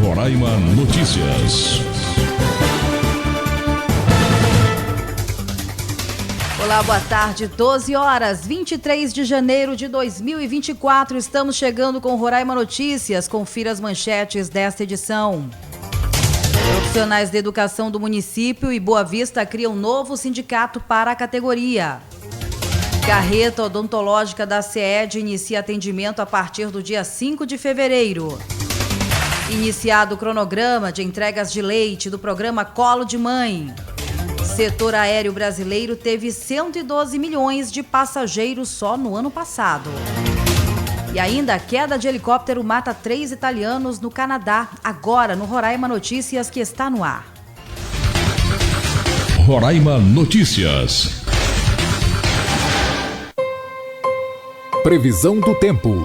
Roraima Notícias. Olá, boa tarde, 12 horas, 23 de janeiro de 2024. Estamos chegando com Roraima Notícias. Confira as manchetes desta edição. Profissionais de educação do município e Boa Vista criam novo sindicato para a categoria. Carreta odontológica da CED inicia atendimento a partir do dia 5 de fevereiro. Iniciado o cronograma de entregas de leite do programa Colo de Mãe. Setor aéreo brasileiro teve 112 milhões de passageiros só no ano passado. E ainda a queda de helicóptero mata 3 italianos no Canadá, agora no Roraima Notícias, que está no ar. Roraima Notícias. Previsão do tempo.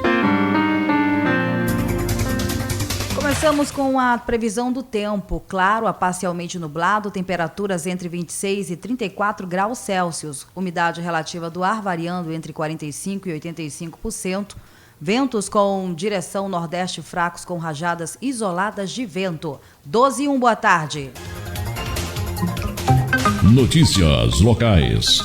Começamos com a previsão do tempo. Claro, a parcialmente nublado, temperaturas entre 26 e 34 graus Celsius. Umidade relativa do ar variando entre 45% e 85%. Ventos com direção nordeste fracos com rajadas isoladas de vento. 12 e 1, boa tarde. Notícias locais.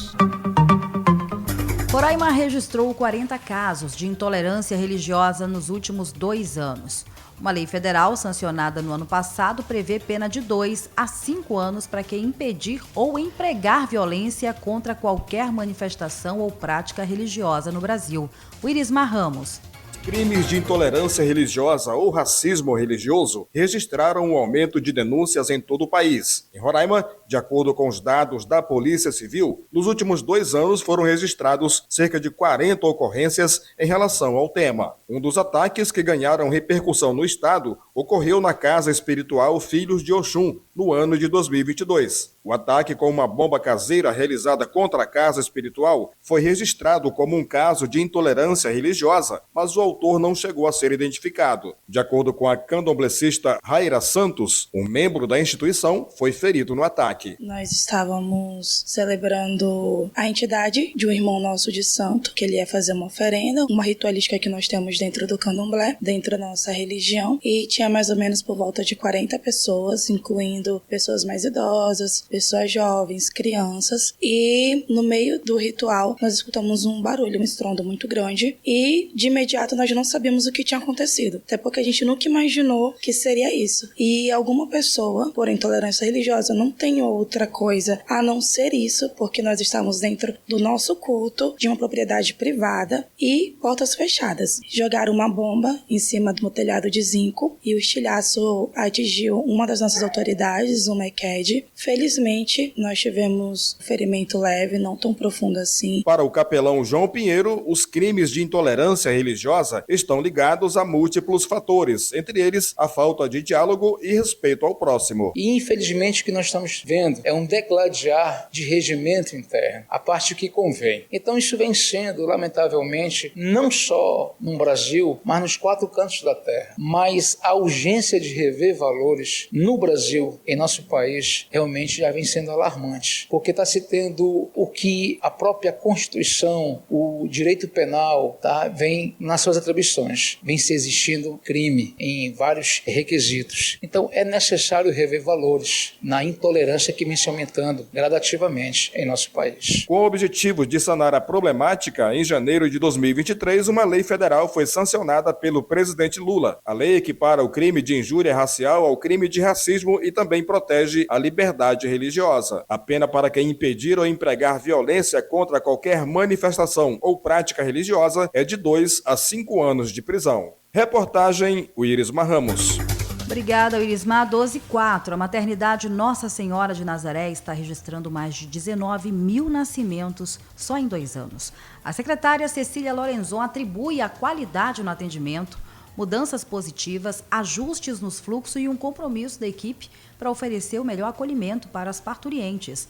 Roraima registrou 40 casos de intolerância religiosa nos últimos 2 anos. Uma lei federal sancionada no ano passado prevê pena de 2 a 5 anos para quem impedir ou empregar violência contra qualquer manifestação ou prática religiosa no Brasil. O Irismar Ramos. Crimes de intolerância religiosa ou racismo religioso registraram um aumento de denúncias em todo o país. Em Roraima, de acordo com os dados da Polícia Civil, nos últimos 2 anos foram registrados cerca de 40 ocorrências em relação ao tema. Um dos ataques que ganharam repercussão no estado ocorreu na Casa Espiritual Filhos de Oxum, no ano de 2022. O ataque com uma bomba caseira realizada contra a Casa Espiritual foi registrado como um caso de intolerância religiosa, mas o autor não chegou a ser identificado. De acordo com a candomblessista Raira Santos, um membro da instituição foi ferido no ataque. Nós estávamos celebrando a entidade de um irmão nosso de santo, que ele ia fazer uma oferenda, uma ritualística que nós temos dentro do candomblé, dentro da nossa religião, e tinha mais ou menos por volta de 40 pessoas, incluindo pessoas mais idosas, pessoas jovens, crianças, e no meio do ritual nós escutamos um barulho, um estrondo muito grande, e de imediato nós não sabíamos o que tinha acontecido, até porque a gente nunca imaginou que seria isso. E alguma pessoa, por intolerância religiosa, não tem outra coisa a não ser isso, porque nós estávamos dentro do nosso culto, de uma propriedade privada e portas fechadas. Jogaram uma bomba em cima do telhado de zinco e o estilhaço atingiu uma das nossas autoridades, uma EQED. Felizmente, nós tivemos ferimento leve, não tão profundo assim. Para o capelão João Pinheiro, os crimes de intolerância religiosa estão ligados a múltiplos fatores, entre eles a falta de diálogo e respeito ao próximo. E infelizmente o que nós estamos vendo é um degladiar de regimento interno, a parte que convém. Então isso vem sendo, lamentavelmente, não só no Brasil, mas nos 4 cantos da terra. Mas a urgência de rever valores no Brasil, em nosso país, realmente já vem sendo alarmante, porque está se tendo o que a própria Constituição, o direito penal, vem nas suas atribuições, vem se existindo crime em vários requisitos. Então é necessário rever valores na intolerância que vem se aumentando gradativamente em nosso país. Com o objetivo de sanar a problemática, em janeiro de 2023, uma lei federal foi sancionada pelo presidente Lula. A lei equipara o crime de injúria racial ao crime de racismo e também protege a liberdade religiosa. A pena para quem impedir ou empregar violência contra qualquer manifestação ou prática religiosa é de 2 a 5 anos de prisão. Reportagem Irismar Ramos. Obrigada, Irismar. 12h04. A maternidade Nossa Senhora de Nazaré está registrando mais de 19 mil nascimentos só em 2 anos. A secretária Cecília Lorenzon atribui a qualidade no atendimento, mudanças positivas, ajustes nos fluxos e um compromisso da equipe para oferecer o melhor acolhimento para as parturientes.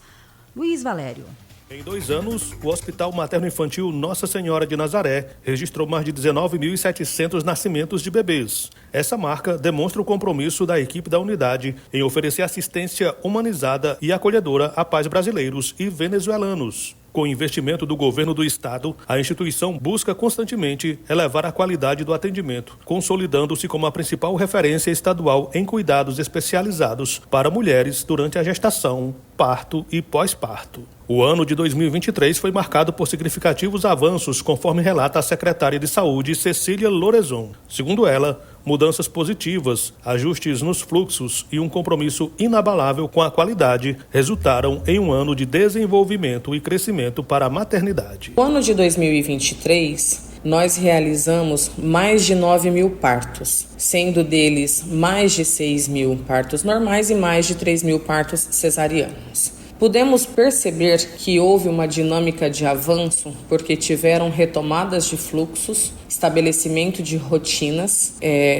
Luiz Valério. Em 2 anos, o Hospital Materno-Infantil Nossa Senhora de Nazaré registrou mais de 19.700 nascimentos de bebês. Essa marca demonstra o compromisso da equipe da unidade em oferecer assistência humanizada e acolhedora a pais brasileiros e venezuelanos. Com o investimento do governo do estado, a instituição busca constantemente elevar a qualidade do atendimento, consolidando-se como a principal referência estadual em cuidados especializados para mulheres durante a gestação, parto e pós-parto. O ano de 2023 foi marcado por significativos avanços, conforme relata a secretária de Saúde, Cecília Lorenzon. Segundo ela, mudanças positivas, ajustes nos fluxos e um compromisso inabalável com a qualidade resultaram em um ano de desenvolvimento e crescimento para a maternidade. No ano de 2023, nós realizamos mais de 9 mil partos, sendo deles mais de 6 mil partos normais e mais de 3 mil partos cesarianos. Pudemos perceber que houve uma dinâmica de avanço porque tiveram retomadas de fluxos, estabelecimento de rotinas,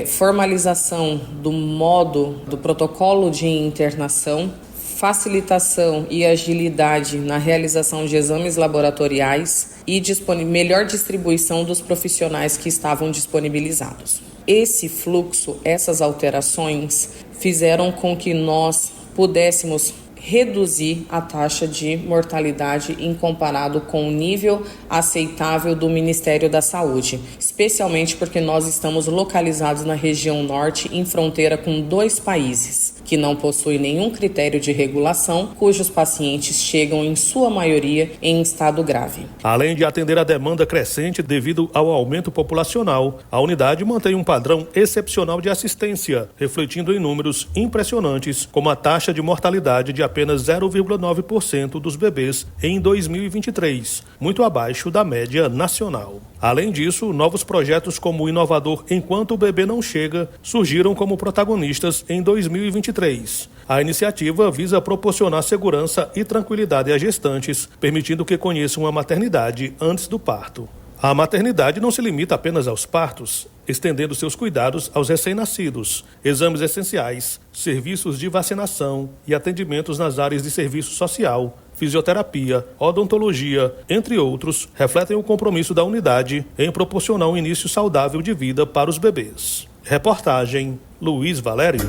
formalização do protocolo de internação, facilitação e agilidade na realização de exames laboratoriais e melhor distribuição dos profissionais que estavam disponibilizados. Esse fluxo, essas alterações fizeram com que nós pudéssemos reduzir a taxa de mortalidade em comparado com o nível aceitável do Ministério da Saúde, especialmente porque nós estamos localizados na região norte, em fronteira com 2 países, que não possuem nenhum critério de regulação, cujos pacientes chegam, em sua maioria, em estado grave. Além de atender a demanda crescente devido ao aumento populacional, a unidade mantém um padrão excepcional de assistência, refletindo em números impressionantes, como a taxa de mortalidade de apenas 0,9% dos bebês em 2023, muito abaixo da média nacional. Além disso, novos projetos como o inovador Enquanto o Bebê Não Chega surgiram como protagonistas em 2023. A iniciativa visa proporcionar segurança e tranquilidade às gestantes, permitindo que conheçam a maternidade antes do parto. A maternidade não se limita apenas aos partos, estendendo seus cuidados aos recém-nascidos, exames essenciais, serviços de vacinação e atendimentos nas áreas de serviço social, fisioterapia, odontologia, entre outros, refletem o compromisso da unidade em proporcionar um início saudável de vida para os bebês. Reportagem Luiz Valério.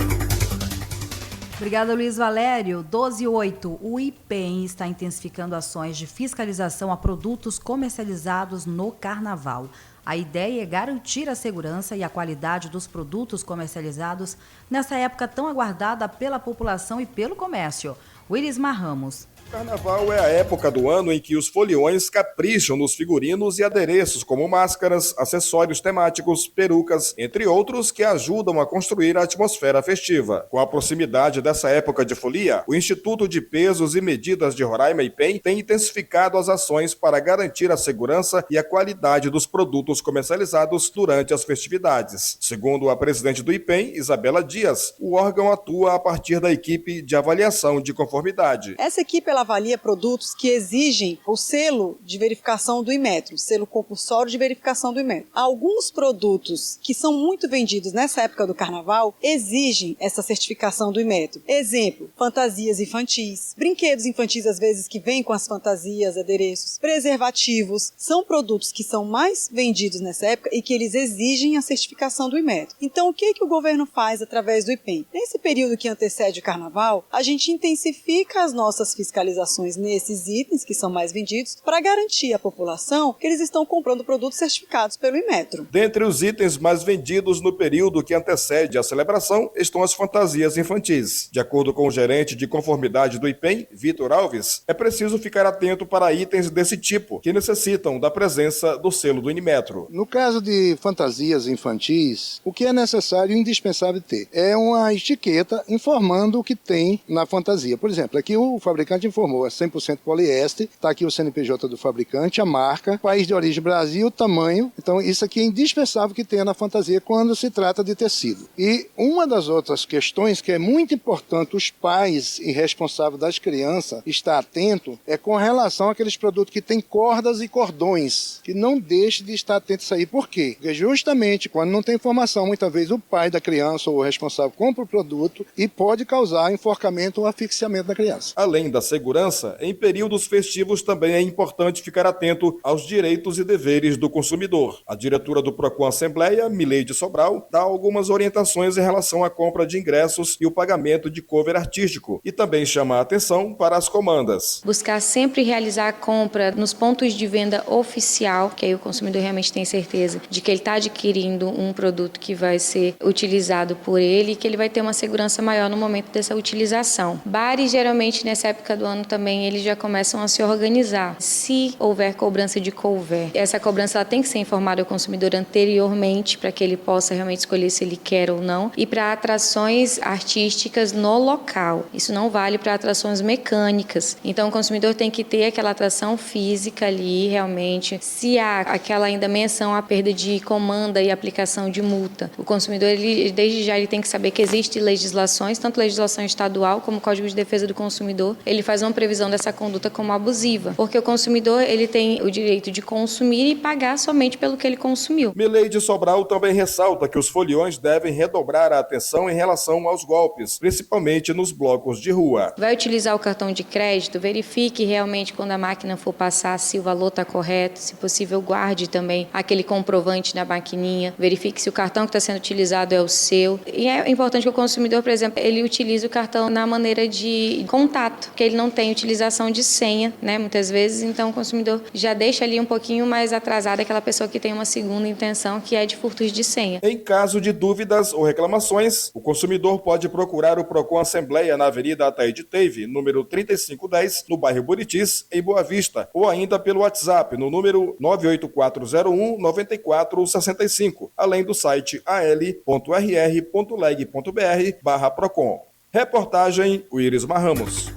Obrigada, Luiz Valério. 12:08. O IPEM está intensificando ações de fiscalização a produtos comercializados no Carnaval. A ideia é garantir a segurança e a qualidade dos produtos comercializados nessa época tão aguardada pela população e pelo comércio. Willismar Ramos. Carnaval é a época do ano em que os foliões capricham nos figurinos e adereços como máscaras, acessórios temáticos, perucas, entre outros, que ajudam a construir a atmosfera festiva. Com a proximidade dessa época de folia, o Instituto de Pesos e Medidas de Roraima, IPEM, tem intensificado as ações para garantir a segurança e a qualidade dos produtos comercializados durante as festividades. Segundo a presidente do IPEM, Isabela Dias, o órgão atua a partir da equipe de avaliação de conformidade. Essa equipe avalia produtos que exigem o selo de verificação do Inmetro, selo compulsório de verificação do Inmetro. Alguns produtos que são muito vendidos nessa época do Carnaval exigem essa certificação do Inmetro. Exemplo, fantasias infantis, brinquedos infantis às vezes que vêm com as fantasias, adereços, preservativos, são produtos que são mais vendidos nessa época e que eles exigem a certificação do Inmetro. Então, o que o governo faz através do IPEM? Nesse período que antecede o Carnaval, a gente intensifica as nossas fiscalizações nesses itens que são mais vendidos para garantir à população que eles estão comprando produtos certificados pelo Inmetro. Dentre os itens mais vendidos no período que antecede a celebração estão as fantasias infantis. De acordo com o gerente de conformidade do IPEM, Vitor Alves, é preciso ficar atento para itens desse tipo, que necessitam da presença do selo do Inmetro. No caso de fantasias infantis, o que é necessário e indispensável ter é uma etiqueta informando o que tem na fantasia. Por exemplo, aqui o fabricante informou, é 100% poliéster, está aqui o CNPJ do fabricante, a marca, país de origem Brasil, tamanho. Então isso aqui é indispensável que tenha na fantasia quando se trata de tecido. E uma das outras questões que é muito importante os pais e responsáveis das crianças estar atento é com relação àqueles produtos que têm cordas e cordões, que não deixe de estar atento a isso aí. Por quê? Porque justamente quando não tem informação, muitas vezes o pai da criança ou o responsável compra o produto e pode causar enforcamento ou asfixiamento da criança. Além da segurança, em períodos festivos também é importante ficar atento aos direitos e deveres do consumidor. A diretora do Procon Assembleia, Mileide Sobral, dá algumas orientações em relação à compra de ingressos e o pagamento de cover artístico e também chama a atenção para as comandas. Buscar sempre realizar a compra nos pontos de venda oficial, que aí o consumidor realmente tem certeza de que ele está adquirindo um produto que vai ser utilizado por ele e que ele vai ter uma segurança maior no momento dessa utilização. Bares, geralmente, nessa época do ano também, eles já começam a se organizar. Se houver cobrança de cover, essa cobrança ela tem que ser informada ao consumidor anteriormente para que ele possa realmente escolher se ele quer ou não. E para atrações artísticas no local. Isso não vale para atrações mecânicas. Então, o consumidor tem que ter aquela atração física ali, realmente. Se há aquela ainda menção à perda de comanda e aplicação de multa, o consumidor, desde já, ele tem que saber que existe legislações, tanto legislação estadual como o Código de Defesa do Consumidor, ele faz uma previsão dessa conduta como abusiva, porque o consumidor, ele tem o direito de consumir e pagar somente pelo que ele consumiu. Mileide Sobral também ressalta que os foliões devem redobrar a atenção em relação aos golpes, principalmente nos blocos de rua. Vai utilizar o cartão de crédito, verifique realmente quando a máquina for passar se o valor está correto, se possível guarde também aquele comprovante na maquininha, verifique se o cartão que está sendo utilizado é o seu. E é importante que o consumidor, por exemplo, ele utilize o cartão na maneira de contato, que ele não tem utilização de senha, né, muitas vezes, então o consumidor já deixa ali um pouquinho mais atrasado aquela pessoa que tem uma segunda intenção, que é de furtos de senha. Em caso de dúvidas ou reclamações, o consumidor pode procurar o Procon Assembleia na Avenida Ataíde Teve, número 3510, no bairro Buritis, em Boa Vista, ou ainda pelo WhatsApp no número 98401-9465, além do site al.rr.leg.br/Procon. Reportagem Wirisma Ramos.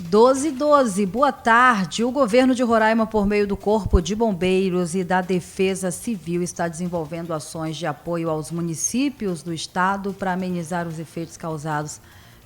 12:12, boa tarde. O governo de Roraima, por meio do Corpo de Bombeiros e da Defesa Civil, está desenvolvendo ações de apoio aos municípios do estado para amenizar os efeitos causados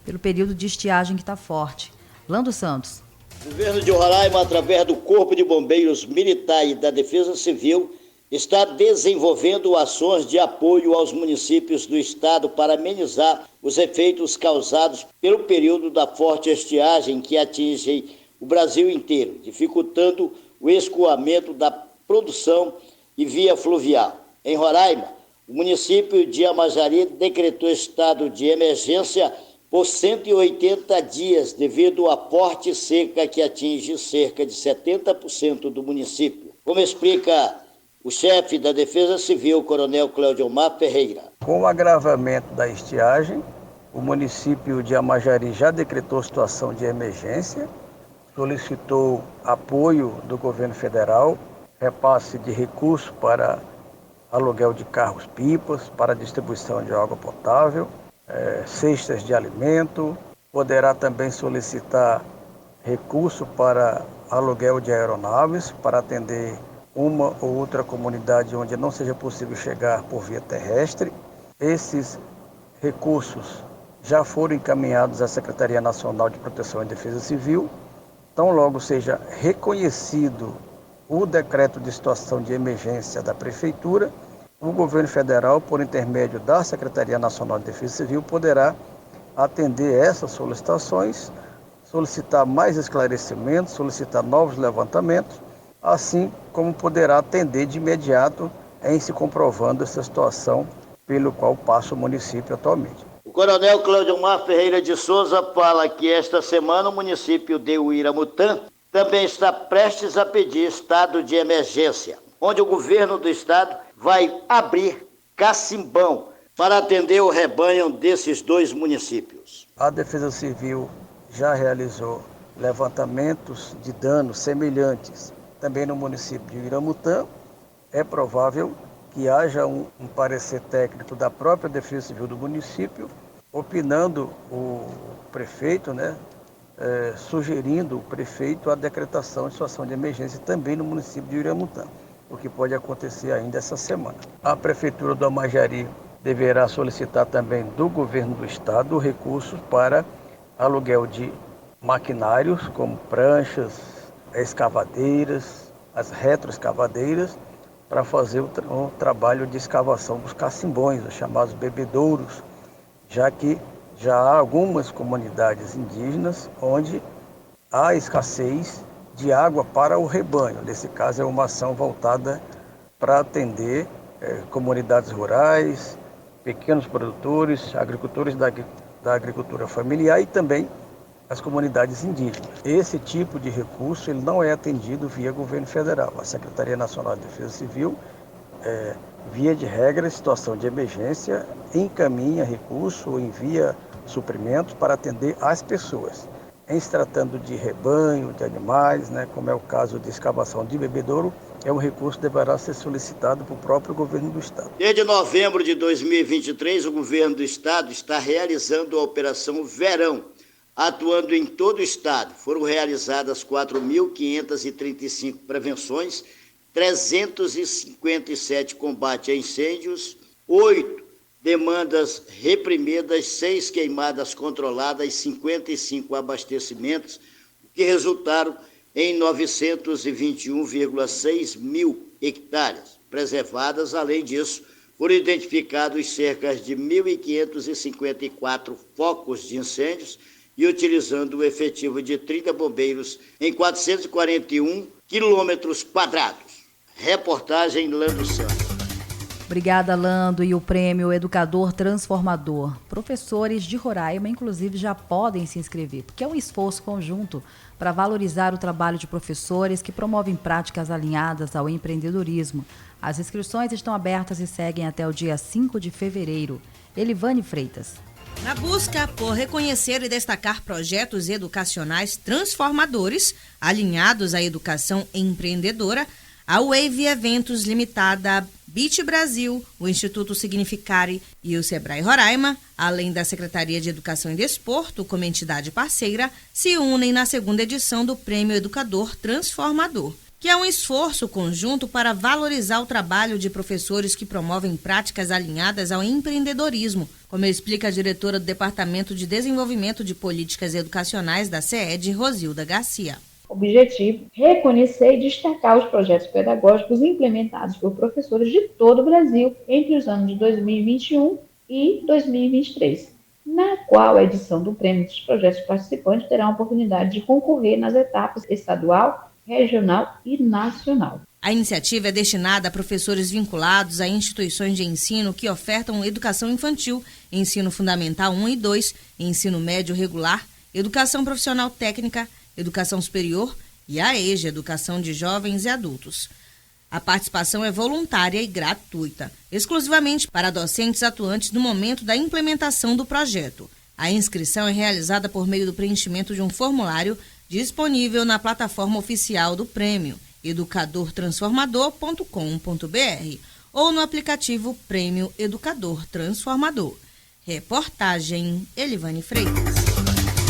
pelo período de estiagem que está forte. Lando Santos. O governo de Roraima, através do Corpo de Bombeiros Militar e da Defesa Civil, está desenvolvendo ações de apoio aos municípios do estado para amenizar os efeitos causados pelo período da forte estiagem que atinge o Brasil inteiro, dificultando o escoamento da produção e via fluvial. Em Roraima, o município de Amajari decretou estado de emergência por 180 dias devido à forte seca que atinge cerca de 70% do município. Como explica o chefe da Defesa Civil, Coronel Cleodomar Ferreira. Com o agravamento da estiagem, o município de Amajari já decretou situação de emergência, solicitou apoio do governo federal, repasse de recursos para aluguel de carros-pipas, para distribuição de água potável, cestas de alimento, poderá também solicitar recurso para aluguel de aeronaves, para atender uma ou outra comunidade onde não seja possível chegar por via terrestre. Esses recursos já foram encaminhados à Secretaria Nacional de Proteção e Defesa Civil. Tão logo seja reconhecido o decreto de situação de emergência da Prefeitura, o governo federal, por intermédio da Secretaria Nacional de Defesa Civil, poderá atender essas solicitações, solicitar mais esclarecimentos, solicitar novos levantamentos, assim como poderá atender de imediato em se comprovando essa situação pelo qual passa o município atualmente. O coronel Cleodomar Ferreira de Souza fala que esta semana o município de Uiramutã também está prestes a pedir estado de emergência, onde o governo do estado vai abrir cacimbão para atender o rebanho desses dois municípios. A Defesa Civil já realizou levantamentos de danos semelhantes também no município de Uiramutã. É provável que haja um parecer técnico da própria Defesa Civil do município, opinando o prefeito, sugerindo o prefeito a decretação de situação de emergência também no município de Uiramutã, o que pode acontecer ainda essa semana. A Prefeitura do Amajari deverá solicitar também do governo do estado recursos para aluguel de maquinários como pranchas, escavadeiras, as retroescavadeiras, para fazer o trabalho de escavação dos cacimbões, os chamados bebedouros, já que Já há algumas comunidades indígenas onde há escassez de água para o rebanho. Nesse caso, é uma ação voltada para atender comunidades rurais, pequenos produtores, agricultores da agricultura familiar e também as comunidades indígenas. Esse tipo de recurso ele não é atendido via governo federal. A Secretaria Nacional de Defesa Civil, via de regra, em situação de emergência, encaminha recurso ou envia suprimentos para atender as pessoas. Em se tratando de rebanho, de animais, como é o caso de escavação de bebedouro, o recurso deverá ser solicitado para o próprio governo do Estado. Desde novembro de 2023, o governo do Estado está realizando a Operação Verão, atuando em todo o Estado. Foram realizadas 4.535 prevenções, 357 combates a incêndios, 8 demandas reprimidas, 6 queimadas controladas, 55 abastecimentos, que resultaram em 921,6 mil hectares preservadas. Além disso, foram identificados cerca de 1.554 focos de incêndios e utilizando o efetivo de 30 bombeiros em 441 quilômetros quadrados. Reportagem Lando Santos. Obrigada, Lando. E o prêmio Educador Transformador. Professores de Roraima, inclusive, já podem se inscrever, porque é um esforço conjunto para valorizar o trabalho de professores que promovem práticas alinhadas ao empreendedorismo. As inscrições estão abertas e seguem até o dia 5 de fevereiro. Elivane Freitas. Na busca por reconhecer e destacar projetos educacionais transformadores alinhados à educação empreendedora, a Wave Eventos Limitada, BIT Brasil, o Instituto Significare e o Sebrae Roraima, além da Secretaria de Educação e Desporto, como entidade parceira, se unem na segunda edição do Prêmio Educador Transformador, que é um esforço conjunto para valorizar o trabalho de professores que promovem práticas alinhadas ao empreendedorismo, como explica a diretora do Departamento de Desenvolvimento de Políticas Educacionais da CED, Rosilda Garcia. Objetivo: reconhecer e destacar os projetos pedagógicos implementados por professores de todo o Brasil entre os anos de 2021 e 2023, na qual a edição do prêmio dos projetos participantes terá a oportunidade de concorrer nas etapas estadual, regional e nacional. A iniciativa é destinada a professores vinculados a instituições de ensino que ofertam educação infantil, ensino fundamental 1 e 2, ensino médio regular, educação profissional técnica, educação superior e a EJA, educação de jovens e adultos. A participação é voluntária e gratuita, exclusivamente para docentes atuantes no momento da implementação do projeto. A inscrição é realizada por meio do preenchimento de um formulário disponível na plataforma oficial do prêmio, educadortransformador.com.br, ou no aplicativo Prêmio Educador Transformador. Reportagem Elivane Freitas.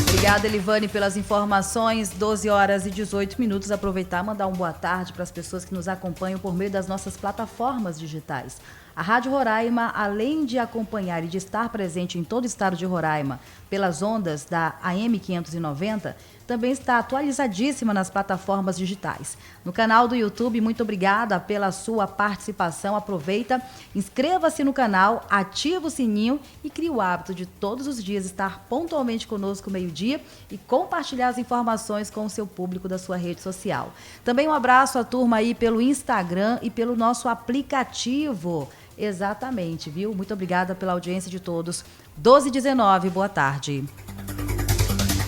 Obrigada, Elivane, pelas informações. 12 horas e 18 minutos. Aproveitar e mandar uma boa tarde para as pessoas que nos acompanham por meio das nossas plataformas digitais. A Rádio Roraima, além de acompanhar e de estar presente em todo o estado de Roraima pelas ondas da AM 590, também está atualizadíssima nas plataformas digitais. No canal do YouTube, muito obrigada pela sua participação. Aproveita, inscreva-se no canal, ativa o sininho e crie o hábito de todos os dias estar pontualmente conosco meio-dia e compartilhar as informações com o seu público da sua rede social. Também um abraço à turma aí pelo Instagram e pelo nosso aplicativo. Exatamente, viu? Muito obrigada pela audiência de todos. 12h19, boa tarde.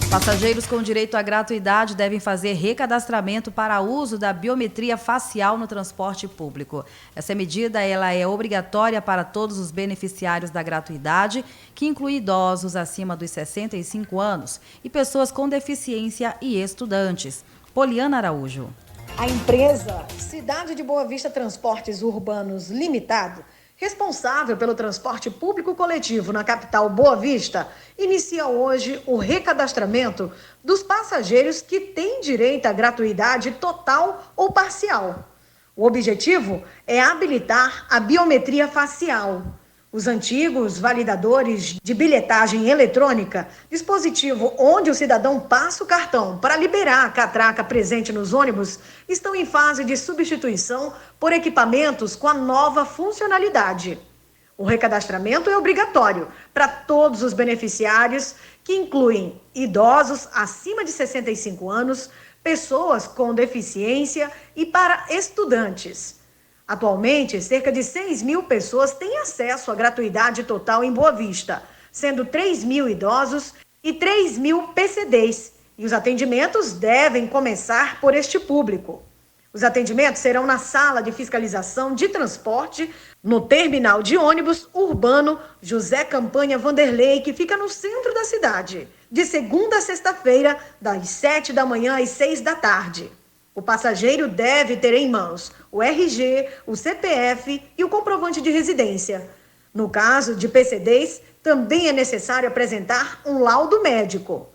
Passageiros com direito à gratuidade devem fazer recadastramento para uso da biometria facial no transporte público. Essa medida ela é obrigatória para todos os beneficiários da gratuidade, que inclui idosos acima dos 65 anos e pessoas com deficiência e estudantes. Poliana Araújo. A empresa Cidade de Boa Vista Transportes Urbanos Limitado, responsável pelo transporte público coletivo na capital Boa Vista, inicia hoje o recadastramento dos passageiros que têm direito à gratuidade total ou parcial. O objetivo é habilitar a biometria facial. Os antigos validadores de bilhetagem eletrônica, dispositivo onde o cidadão passa o cartão para liberar a catraca presente nos ônibus, estão em fase de substituição por equipamentos com a nova funcionalidade. O recadastramento é obrigatório para todos os beneficiários, que incluem idosos acima de 65 anos, pessoas com deficiência e para estudantes. Atualmente, cerca de 6 mil pessoas têm acesso à gratuidade total em Boa Vista, sendo 3 mil idosos e 3 mil PCDs. E os atendimentos devem começar por este público. Os atendimentos serão na sala de fiscalização de transporte, no terminal de ônibus urbano José Campanha Vanderlei, que fica no centro da cidade, de segunda a sexta-feira, das 7 da manhã às 6 da tarde. O passageiro deve ter em mãos o RG, o CPF e o comprovante de residência. No caso de PCDs, também é necessário apresentar um laudo médico.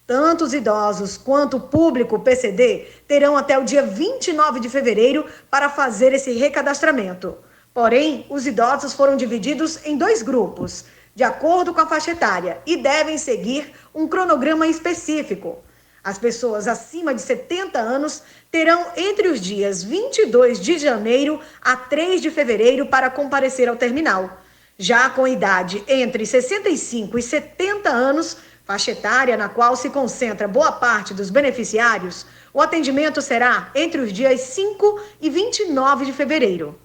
Tanto os idosos quanto o público PCD terão até o dia 29 de fevereiro para fazer esse recadastramento. Porém, os idosos foram divididos em 2 grupos, de acordo com a faixa etária, e devem seguir um cronograma específico. As pessoas acima de 70 anos terão entre os dias 22 de janeiro a 3 de fevereiro para comparecer ao terminal. Já com idade entre 65 e 70 anos, faixa etária na qual se concentra boa parte dos beneficiários, o atendimento será entre os dias 5 e 29 de fevereiro.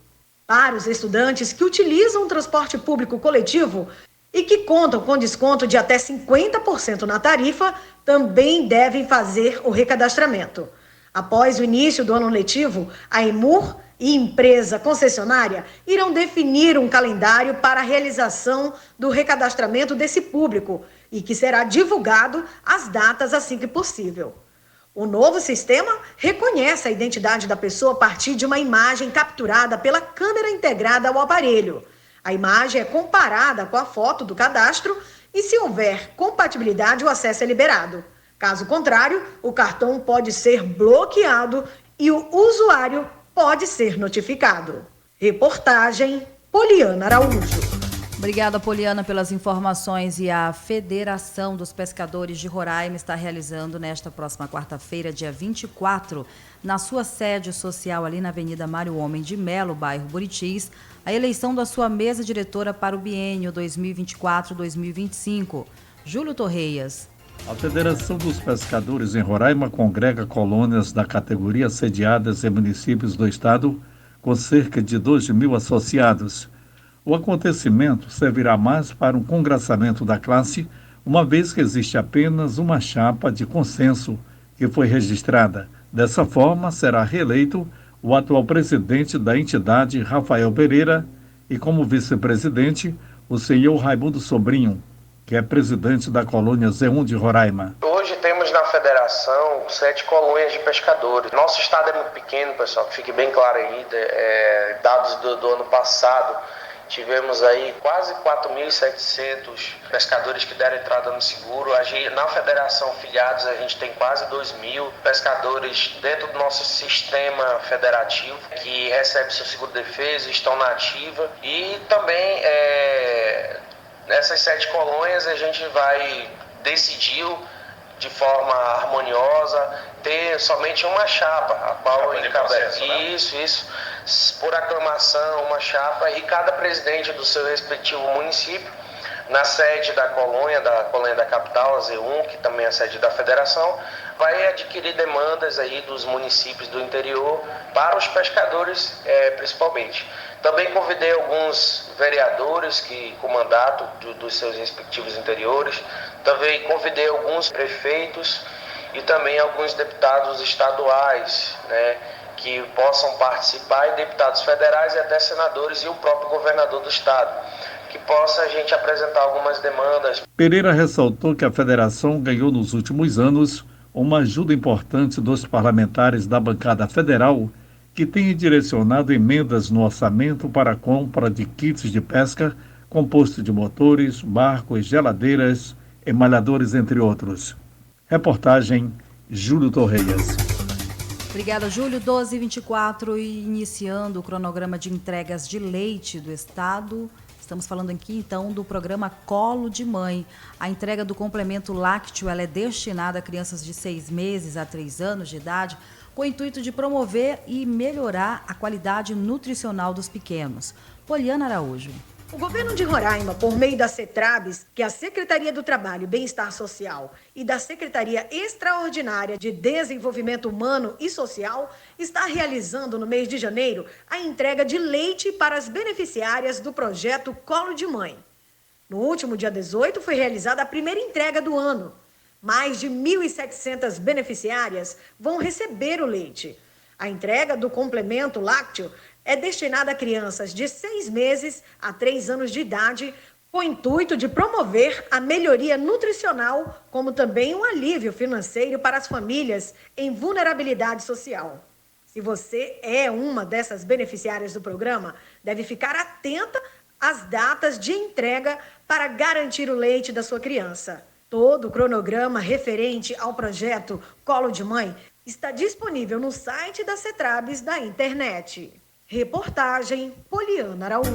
Para os estudantes que utilizam o transporte público coletivo e que contam com desconto de até 50% na tarifa, também devem fazer o recadastramento. Após o início do ano letivo, a EMUR e empresa concessionária irão definir um calendário para a realização do recadastramento desse público e que será divulgado as datas assim que possível. O novo sistema reconhece a identidade da pessoa a partir de uma imagem capturada pela câmera integrada ao aparelho. A imagem é comparada com a foto do cadastro e, se houver compatibilidade, o acesso é liberado. Caso contrário, o cartão pode ser bloqueado e o usuário pode ser notificado. Reportagem Poliana Araújo. Obrigada, Poliana, pelas informações. E a Federação dos Pescadores de Roraima está realizando nesta próxima quarta-feira, dia 24, na sua sede social ali na Avenida Mário Homem de Melo, bairro Buritis, a eleição da sua mesa diretora para o biênio 2024-2025. Júlio Torreias. A Federação dos Pescadores em Roraima congrega colônias da categoria sediadas em municípios do estado com cerca de 2.000 associados. O acontecimento servirá mais para um congraçamento da classe, uma vez que existe apenas uma chapa de consenso que foi registrada. Dessa forma, será reeleito o atual presidente da entidade, Rafael Pereira, e como vice-presidente, o senhor Raimundo Sobrinho, que é presidente da colônia Z1 de Roraima. Hoje temos na federação 7 colônias de pescadores. Nosso estado é muito pequeno, pessoal, que fique bem claro aí, dados do ano passado, tivemos aí quase 4.700 pescadores que deram entrada no seguro. Na federação filiados a gente tem quase 2.000 pescadores dentro do nosso sistema federativo que recebem seu seguro-defesa, estão na ativa. E também nessas 7 colônias a gente decidiu de forma harmoniosa ter somente uma chapa, a qual encabeça. Isso, por aclamação, uma chapa, e cada presidente do seu respectivo município, na sede da colônia da capital, a Z1, que também é a sede da federação, vai adquirir demandas aí dos municípios do interior para os pescadores, principalmente. Também convidei alguns vereadores com mandato dos seus respectivos interiores, também convidei alguns prefeitos e também alguns deputados estaduais, né, que possam participar, e deputados federais e até senadores e o próprio governador do estado, que possa a gente apresentar algumas demandas. Pereira ressaltou que a federação ganhou nos últimos anos uma ajuda importante dos parlamentares da bancada federal, que tem direcionado emendas no orçamento para a compra de kits de pesca, composto de motores, barcos, geladeiras, emalhadores, entre outros. Reportagem Júlio Torreias. Obrigada, Júlio. 12h24, iniciando o cronograma de entregas de leite do estado. Estamos falando aqui, então, do programa Colo de Mãe. A entrega do complemento lácteo ela é destinada a crianças de 6 meses a 3 anos de idade, com o intuito de promover e melhorar a qualidade nutricional dos pequenos. Poliana Araújo. O governo de Roraima, por meio da CETRABS, que é a Secretaria do Trabalho e Bem-Estar Social, e da Secretaria Extraordinária de Desenvolvimento Humano e Social, está realizando no mês de janeiro a entrega de leite para as beneficiárias do projeto Colo de Mãe. No último dia 18 foi realizada a primeira entrega do ano. Mais de 1.700 beneficiárias vão receber o leite. A entrega do complemento lácteo é destinada a crianças de 6 meses a 3 anos de idade, com o intuito de promover a melhoria nutricional, como também um alívio financeiro para as famílias em vulnerabilidade social. Se você é uma dessas beneficiárias do programa, deve ficar atenta às datas de entrega para garantir o leite da sua criança. Todo o cronograma referente ao projeto Colo de Mãe está disponível no site da CETRABS da internet. Reportagem Poliana Araújo.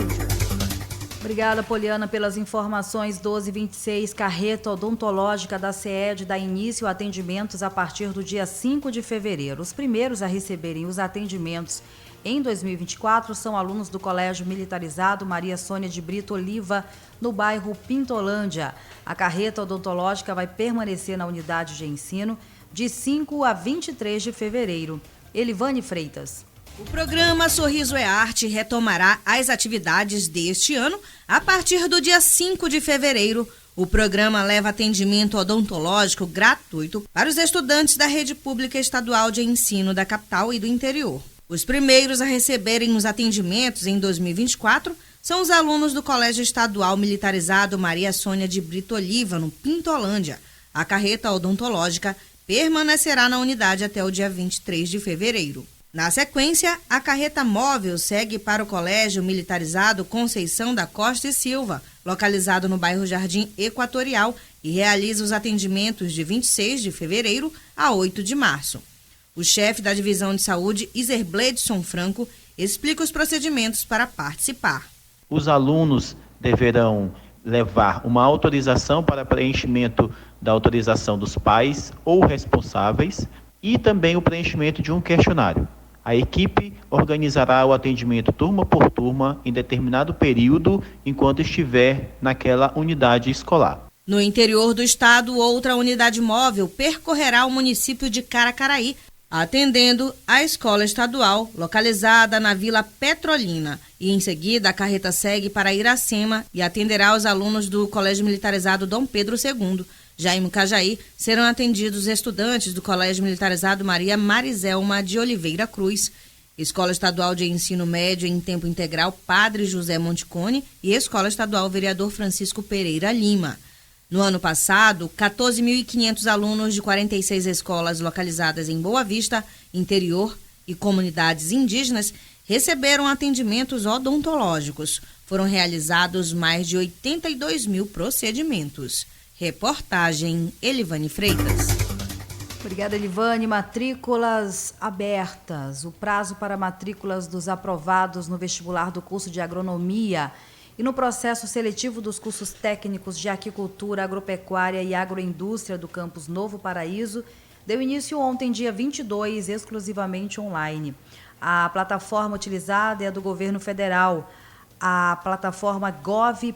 Obrigada, Poliana, pelas informações. 1226, carreta odontológica da CED dá início a atendimentos a partir do dia 5 de fevereiro. Os primeiros a receberem os atendimentos em 2024 são alunos do Colégio Militarizado Maria Sônia de Brito Oliva, no bairro Pintolândia. A carreta odontológica vai permanecer na unidade de ensino de 5 a 23 de fevereiro. Elivane Freitas. O programa Sorriso é Arte retomará as atividades deste ano a partir do dia 5 de fevereiro. O programa leva atendimento odontológico gratuito para os estudantes da rede pública estadual de ensino da capital e do interior. Os primeiros a receberem os atendimentos em 2024 são os alunos do Colégio Estadual Militarizado Maria Sônia de Brito Oliva, no Pintolândia. A carreta odontológica permanecerá na unidade até o dia 23 de fevereiro. Na sequência, a carreta móvel segue para o Colégio Militarizado Conceição da Costa e Silva, localizado no bairro Jardim Equatorial, e realiza os atendimentos de 26 de fevereiro a 8 de março. O chefe da Divisão de Saúde, Iserbledson Franco, explica os procedimentos para participar. Os alunos deverão levar uma autorização para preenchimento da autorização dos pais ou responsáveis e também o preenchimento de um questionário. A equipe organizará o atendimento turma por turma em determinado período enquanto estiver naquela unidade escolar. No interior do estado, outra unidade móvel percorrerá o município de Caracaraí, atendendo a escola estadual, localizada na Vila Petrolina. E em seguida, a carreta segue para Iracema e atenderá os alunos do Colégio Militarizado Dom Pedro II. Já em Mucajaí, serão atendidos estudantes do Colégio Militarizado Maria Marizelma de Oliveira Cruz, Escola Estadual de Ensino Médio em Tempo Integral Padre José Monticone e Escola Estadual Vereador Francisco Pereira Lima. No ano passado, 14.500 alunos de 46 escolas localizadas em Boa Vista, interior e comunidades indígenas receberam atendimentos odontológicos. Foram realizados mais de 82 mil procedimentos. Reportagem Elivane Freitas. Obrigada, Elivane. Matrículas abertas. O prazo para matrículas dos aprovados no vestibular do curso de agronomia e no processo seletivo dos cursos técnicos de aquicultura, agropecuária e agroindústria do campus Novo Paraíso deu início ontem, dia 22, exclusivamente online. A plataforma utilizada é a do governo federal, a plataforma gov.br.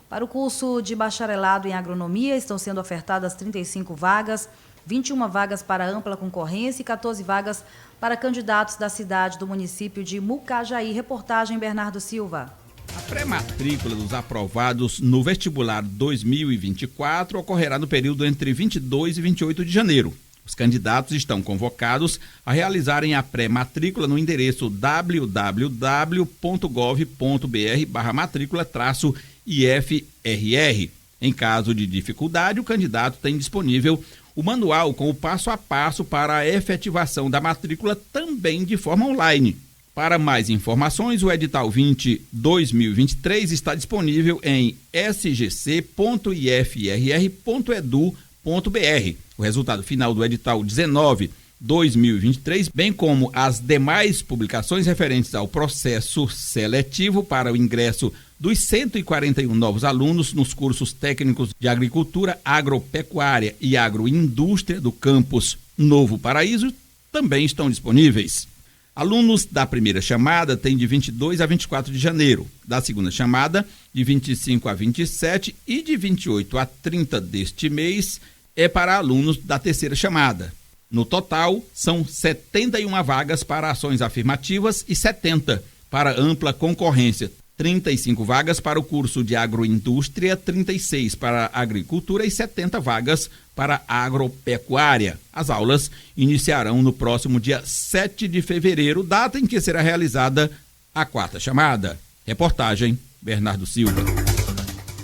Para o curso de bacharelado em agronomia, estão sendo ofertadas 35 vagas, 21 vagas para ampla concorrência e 14 vagas para candidatos da cidade do município de Mucajaí. Reportagem Bernardo Silva. A pré-matrícula dos aprovados no vestibular 2024 ocorrerá no período entre 22 e 28 de janeiro. Os candidatos estão convocados a realizarem a pré-matrícula no endereço www.gov.br/matrícula-IFRR. Em caso de dificuldade, o candidato tem disponível o manual com o passo a passo para a efetivação da matrícula também de forma online. Para mais informações, o edital 20-2023 está disponível em sgc.ifrr.edu.br. O resultado final do edital 19-2023, bem como as demais publicações referentes ao processo seletivo para o ingresso dos 141 novos alunos nos cursos técnicos de agricultura, agropecuária e agroindústria do campus Novo Paraíso, também estão disponíveis. Alunos da primeira chamada têm de 22 a 24 de janeiro, da segunda chamada de 25 a 27 e de 28 a 30 deste mês é para alunos da terceira chamada. No total, são 71 vagas para ações afirmativas e 70 para ampla concorrência. 35 vagas para o curso de agroindústria, 36 para agricultura e 70 vagas para agropecuária. As aulas iniciarão no próximo dia 7 de fevereiro, data em que será realizada a quarta chamada. Reportagem, Bernardo Silva.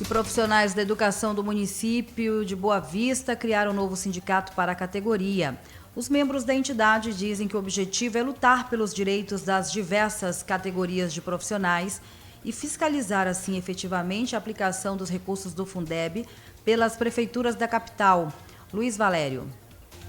E profissionais da educação do município de Boa Vista criaram um novo sindicato para a categoria. Os membros da entidade dizem que o objetivo é lutar pelos direitos das diversas categorias de profissionais e fiscalizar, assim, efetivamente a aplicação dos recursos do Fundeb pelas prefeituras da capital. Luiz Valério.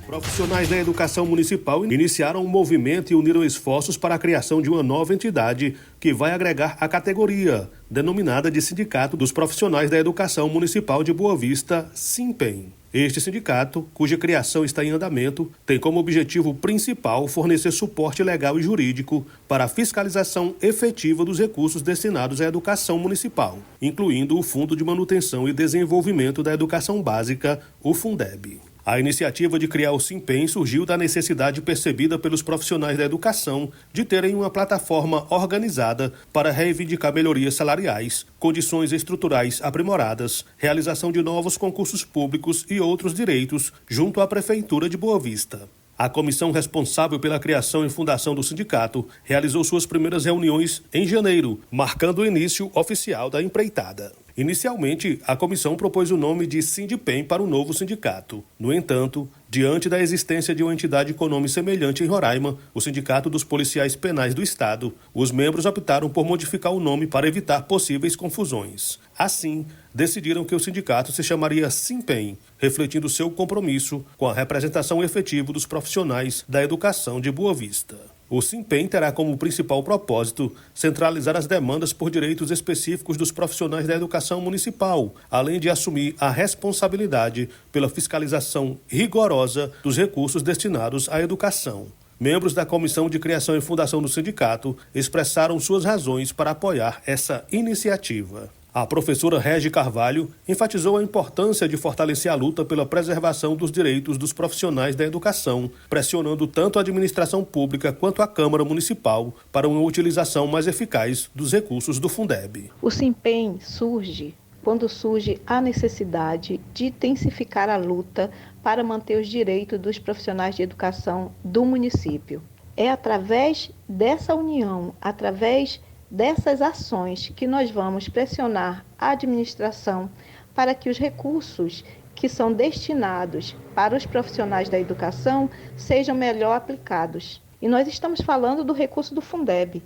Profissionais da educação municipal iniciaram um movimento e uniram esforços para a criação de uma nova entidade que vai agregar a categoria, denominada de Sindicato dos Profissionais da Educação Municipal de Boa Vista, SINPEM. Este sindicato, cuja criação está em andamento, tem como objetivo principal fornecer suporte legal e jurídico para a fiscalização efetiva dos recursos destinados à educação municipal, incluindo o Fundo de Manutenção e Desenvolvimento da Educação Básica, o Fundeb. A iniciativa de criar o SINPEM surgiu da necessidade percebida pelos profissionais da educação de terem uma plataforma organizada para reivindicar melhorias salariais, condições estruturais aprimoradas, realização de novos concursos públicos e outros direitos junto à Prefeitura de Boa Vista. A comissão responsável pela criação e fundação do sindicato realizou suas primeiras reuniões em janeiro, marcando o início oficial da empreitada. Inicialmente, a comissão propôs o nome de Sindipem para o novo sindicato. No entanto, diante da existência de uma entidade econômica semelhante em Roraima, o Sindicato dos Policiais Penais do Estado, os membros optaram por modificar o nome para evitar possíveis confusões. Assim, decidiram que o sindicato se chamaria SINPEM, refletindo seu compromisso com a representação efetiva dos profissionais da educação de Boa Vista. O SINPEM terá como principal propósito centralizar as demandas por direitos específicos dos profissionais da educação municipal, além de assumir a responsabilidade pela fiscalização rigorosa dos recursos destinados à educação. Membros da Comissão de Criação e Fundação do Sindicato expressaram suas razões para apoiar essa iniciativa. A professora Regi Carvalho enfatizou a importância de fortalecer a luta pela preservação dos direitos dos profissionais da educação, pressionando tanto a administração pública quanto a Câmara Municipal para uma utilização mais eficaz dos recursos do Fundeb. O SINPEM surge quando surge a necessidade de intensificar a luta para manter os direitos dos profissionais de educação do município. É através dessa união, através dessas ações que nós vamos pressionar a administração para que os recursos que são destinados para os profissionais da educação sejam melhor aplicados. E nós estamos falando do recurso do Fundeb,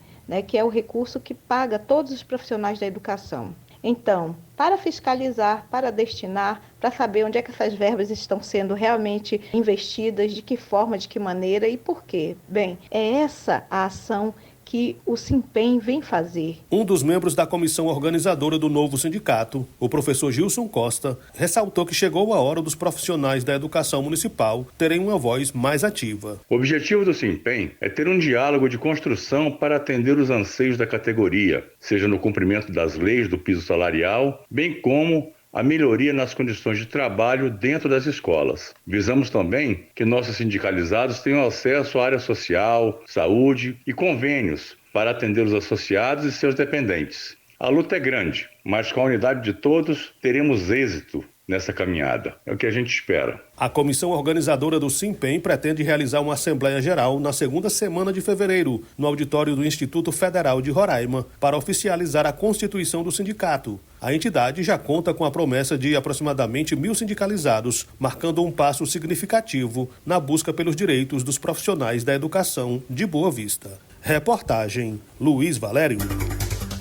que é o recurso que paga todos os profissionais da educação. Então, para fiscalizar, para destinar, para saber onde é que essas verbas estão sendo realmente investidas, de que forma, de que maneira e por quê. Bem, é essa a ação que o SINPEM vem fazer. Um dos membros da comissão organizadora do novo sindicato, o professor Gilson Costa, ressaltou que chegou a hora dos profissionais da educação municipal terem uma voz mais ativa. O objetivo do SINPEM é ter um diálogo de construção para atender os anseios da categoria, seja no cumprimento das leis do piso salarial, bem como a melhoria nas condições de trabalho dentro das escolas. Visamos também que nossos sindicalizados tenham acesso à área social, saúde e convênios para atender os associados e seus dependentes. A luta é grande, mas com a unidade de todos teremos êxito nessa caminhada. É o que a gente espera. A comissão organizadora do SINPEM pretende realizar uma Assembleia Geral na segunda semana de fevereiro, no auditório do Instituto Federal de Roraima, para oficializar a constituição do sindicato. A entidade já conta com a promessa de aproximadamente 1.000 sindicalizados, marcando um passo significativo na busca pelos direitos dos profissionais da educação de Boa Vista. Reportagem Luiz Valério.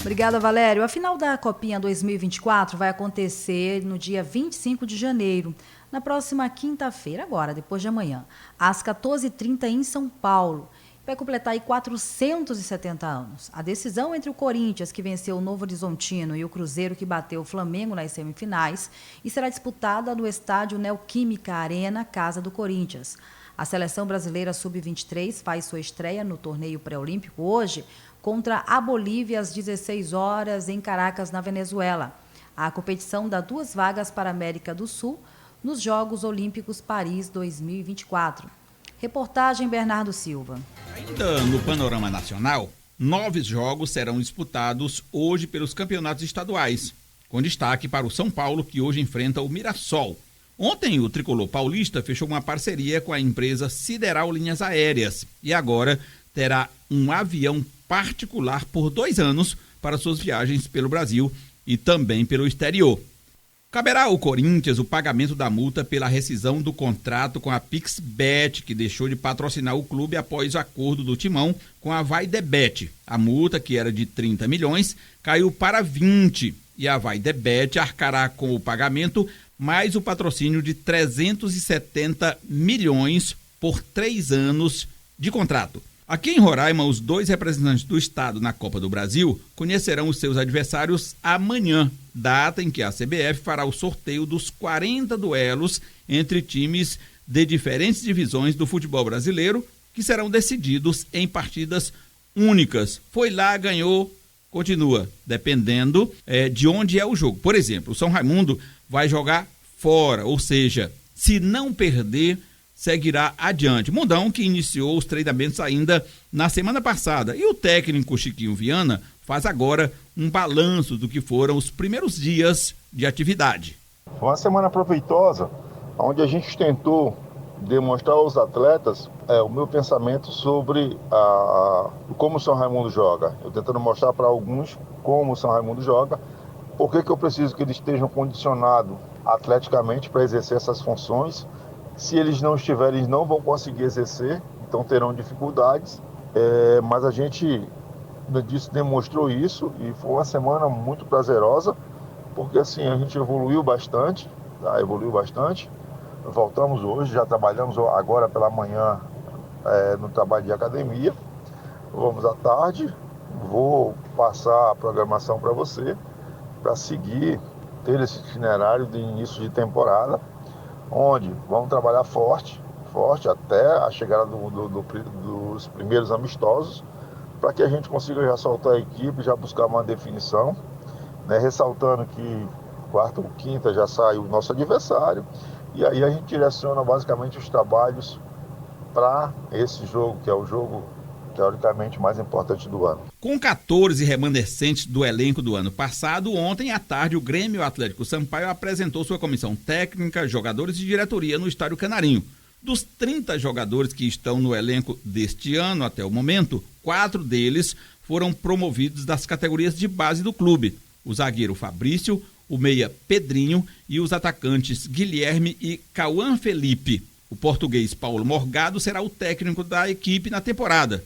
Obrigada, Valério. A final da Copinha 2024 vai acontecer no dia 25 de janeiro, na próxima quinta-feira, agora, depois de amanhã, às 14h30 em São Paulo. Vai completar aí 470 anos. A decisão entre o Corinthians, que venceu o Novo Horizontino, e o Cruzeiro, que bateu o Flamengo nas semifinais, e será disputada no estádio Neoquímica Arena, casa do Corinthians. A seleção brasileira sub-23 faz sua estreia no torneio pré-olímpico hoje contra a Bolívia às 16 horas em Caracas, na Venezuela. A competição dá 2 vagas para a América do Sul nos Jogos Olímpicos Paris 2024. Reportagem Bernardo Silva. Ainda no panorama nacional, 9 jogos serão disputados hoje pelos campeonatos estaduais, com destaque para o São Paulo, que hoje enfrenta o Mirassol. Ontem, o tricolor paulista fechou uma parceria com a empresa Sideral Linhas Aéreas e agora terá um avião particular por 2 anos para suas viagens pelo Brasil e também pelo exterior. Caberá ao Corinthians o pagamento da multa pela rescisão do contrato com a PixBet, que deixou de patrocinar o clube após o acordo do Timão com a VaiDebet. A multa, que era de 30 milhões, caiu para 20 e a VaiDebet arcará com o pagamento mais o patrocínio de 370 milhões por 3 anos de contrato. Aqui em Roraima, os 2 representantes do estado na Copa do Brasil conhecerão os seus adversários amanhã, data em que a CBF fará o sorteio dos 40 duelos entre times de diferentes divisões do futebol brasileiro, que serão decididos em partidas únicas. Foi lá, ganhou, continua, dependendo de onde é o jogo. Por exemplo, o São Raimundo vai jogar fora, ou seja, se não perder, seguirá adiante. Mundão, que iniciou os treinamentos ainda na semana passada. E o técnico Chiquinho Viana faz agora um balanço do que foram os primeiros dias de atividade. Foi uma semana proveitosa, onde a gente tentou demonstrar aos atletas o meu pensamento sobre como o São Raimundo joga. Eu tentando mostrar para alguns como o São Raimundo joga, por que eu preciso que eles estejam condicionados atleticamente para exercer essas funções. Se eles não estiverem, eles não vão conseguir exercer, então terão dificuldades, mas a gente demonstrou isso e foi uma semana muito prazerosa, porque assim, a gente evoluiu bastante, voltamos hoje, já trabalhamos agora pela manhã no trabalho de academia, vamos à tarde, vou passar a programação para você, para seguir, ter esse itinerário de início de temporada, onde vamos trabalhar forte até a chegada dos primeiros amistosos, para que a gente consiga já soltar a equipe, já buscar uma definição, né? Ressaltando que quarta ou quinta já sai o nosso adversário, e aí a gente direciona basicamente os trabalhos para esse jogo, que é o jogo teoricamente mais importante do ano. Com 14 remanescentes do elenco do ano passado, ontem à tarde o Grêmio Atlético Sampaio apresentou sua comissão técnica, jogadores e diretoria no Estádio Canarinho. Dos 30 jogadores que estão no elenco deste ano até o momento, 4 deles foram promovidos das categorias de base do clube. O zagueiro Fabrício, o meia Pedrinho e os atacantes Guilherme e Cauã Felipe. O português Paulo Morgado será o técnico da equipe na temporada.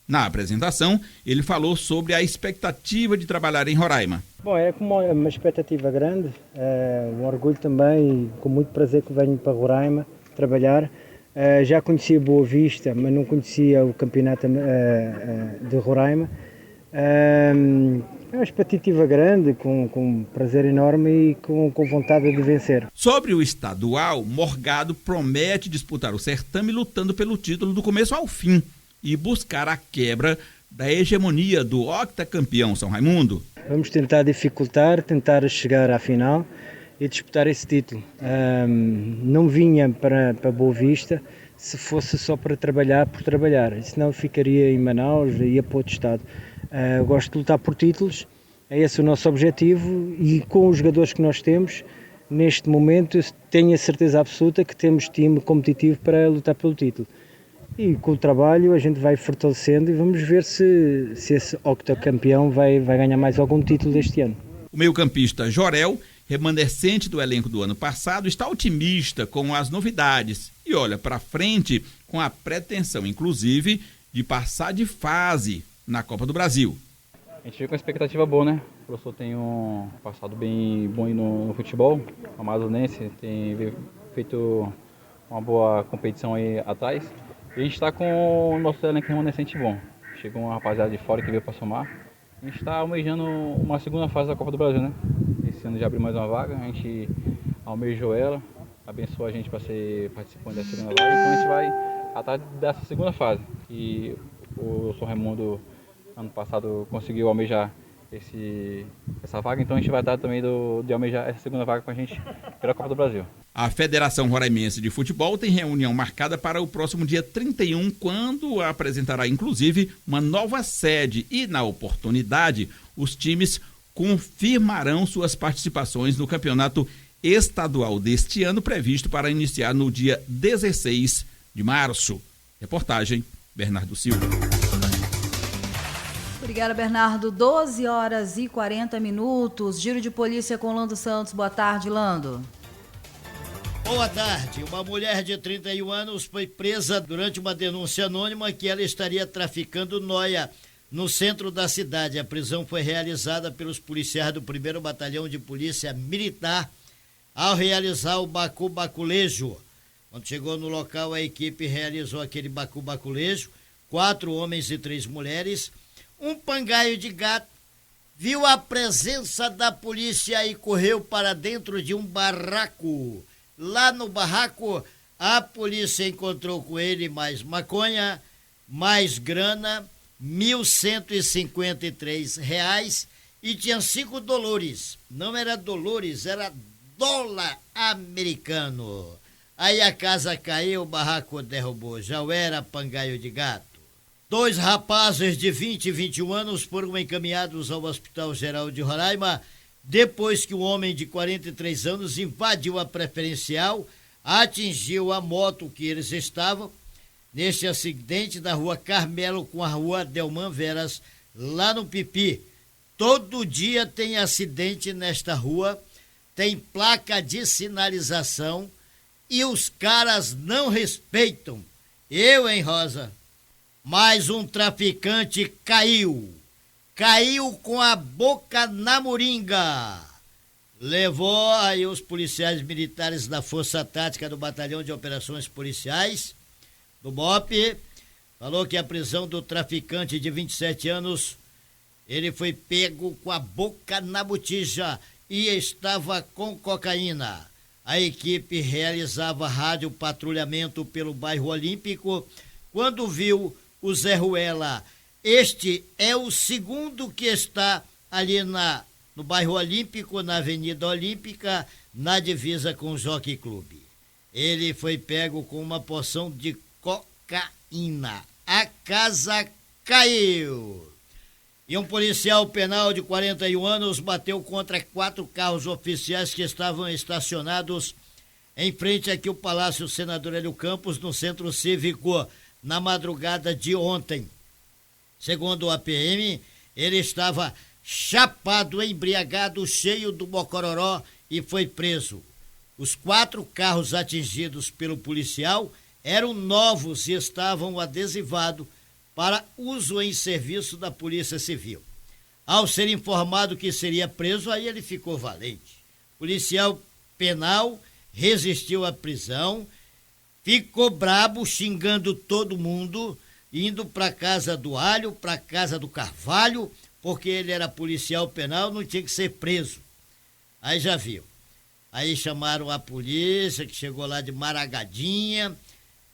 Na apresentação, ele falou sobre a expectativa de trabalhar em Roraima. Bom, é uma expectativa grande, um orgulho também, e com muito prazer que venho para Roraima trabalhar. Já conhecia Boa Vista, mas não conhecia o campeonato de Roraima. É uma expectativa grande, com prazer enorme e com vontade de vencer. Sobre o estadual, Morgado promete disputar o certame lutando pelo título do começo ao fim e buscar a quebra da hegemonia do octacampeão São Raimundo. Vamos tentar dificultar, tentar chegar à final e disputar esse título. Não vinha para Boa Vista se fosse só para trabalhar por trabalhar, senão ficaria em Manaus e ia para outro estado. Gosto de lutar por títulos, é esse o nosso objetivo, e com os jogadores que nós temos, neste momento, tenho a certeza absoluta que temos time competitivo para lutar pelo título. E com o trabalho a gente vai fortalecendo e vamos ver se esse octacampeão vai ganhar mais algum título deste ano. O meio-campista Jorel, remanescente do elenco do ano passado, está otimista com as novidades e olha para frente com a pretensão, inclusive, de passar de fase na Copa do Brasil. A gente fica com uma expectativa boa, né? O professor tem um passado bem bom no futebol, o amazonense tem feito uma boa competição aí atrás. E a gente está com o nosso elenco remanescente bom. Chegou uma rapaziada de fora que veio para somar. A gente está almejando uma segunda fase da Copa do Brasil, né? Esse ano já abriu mais uma vaga, a gente almejou ela, abençoou a gente para ser participante da segunda vaga. Então a gente vai atrás dessa segunda fase, que o São Raimundo ano passado conseguiu almejar essa vaga, então a gente vai estar também de almejar essa segunda vaga com a gente pela Copa do Brasil. A Federação Roraimense de Futebol tem reunião marcada para o próximo dia 31, quando apresentará inclusive uma nova sede e, na oportunidade, os times confirmarão suas participações no campeonato estadual deste ano, previsto para iniciar no dia 16 de março. Reportagem, Bernardo Silva. Obrigada, Bernardo. 12h40. Giro de polícia com Lando Santos. Boa tarde, Lando. Boa tarde. Uma mulher de 31 anos foi presa durante uma denúncia anônima que ela estaria traficando noia no centro da cidade. A prisão foi realizada pelos policiais do 1º Batalhão de Polícia Militar ao realizar o baculejo. Quando chegou no local, a equipe realizou aquele baculejo. 4 homens e 3 mulheres. Um pangaio de gato viu a presença da polícia e correu para dentro de um barraco. Lá no barraco, a polícia encontrou com ele mais maconha, mais grana, R$1.153, e tinha 5 dolores. Não era dolores, era dólar americano. Aí a casa caiu, o barraco derrubou. Já era pangaio de gato. 2 rapazes de 20 e 21 anos foram encaminhados ao Hospital Geral de Roraima depois que um homem de 43 anos invadiu a preferencial, atingiu a moto que eles estavam neste acidente da rua Carmelo com a rua Delman Veras, lá no Pipi. Todo dia tem acidente nesta rua, tem placa de sinalização e os caras não respeitam. Hein, Rosa? Mais um traficante caiu com a boca na moringa. Levou aí os policiais militares da Força Tática do Batalhão de Operações Policiais, do BOP, falou que a prisão do traficante de 27 anos, ele foi pego com a boca na botija e estava com cocaína. A equipe realizava radiopatrulhamento pelo bairro Olímpico quando viu o Zé Ruela. Este é o segundo que está ali no bairro Olímpico, na Avenida Olímpica, na divisa com o Jockey Club. Ele foi pego com uma porção de cocaína. A casa caiu. E um policial penal de 41 anos bateu contra 4 carros oficiais que estavam estacionados em frente aqui ao Palácio Senador Hélio Campos, no Centro Cívico, na madrugada de ontem. Segundo o APM, ele estava chapado, embriagado, cheio do mocororó e foi preso. Os 4 carros atingidos pelo policial eram novos e estavam adesivados para uso em serviço da Polícia Civil. Ao ser informado que seria preso, aí ele ficou valente. O policial penal resistiu à prisão, ficou brabo, xingando todo mundo, indo para casa do Alho, para casa do Carvalho, porque ele era policial penal, não tinha que ser preso. Aí já viu. Aí chamaram a polícia, que chegou lá de Maragadinha,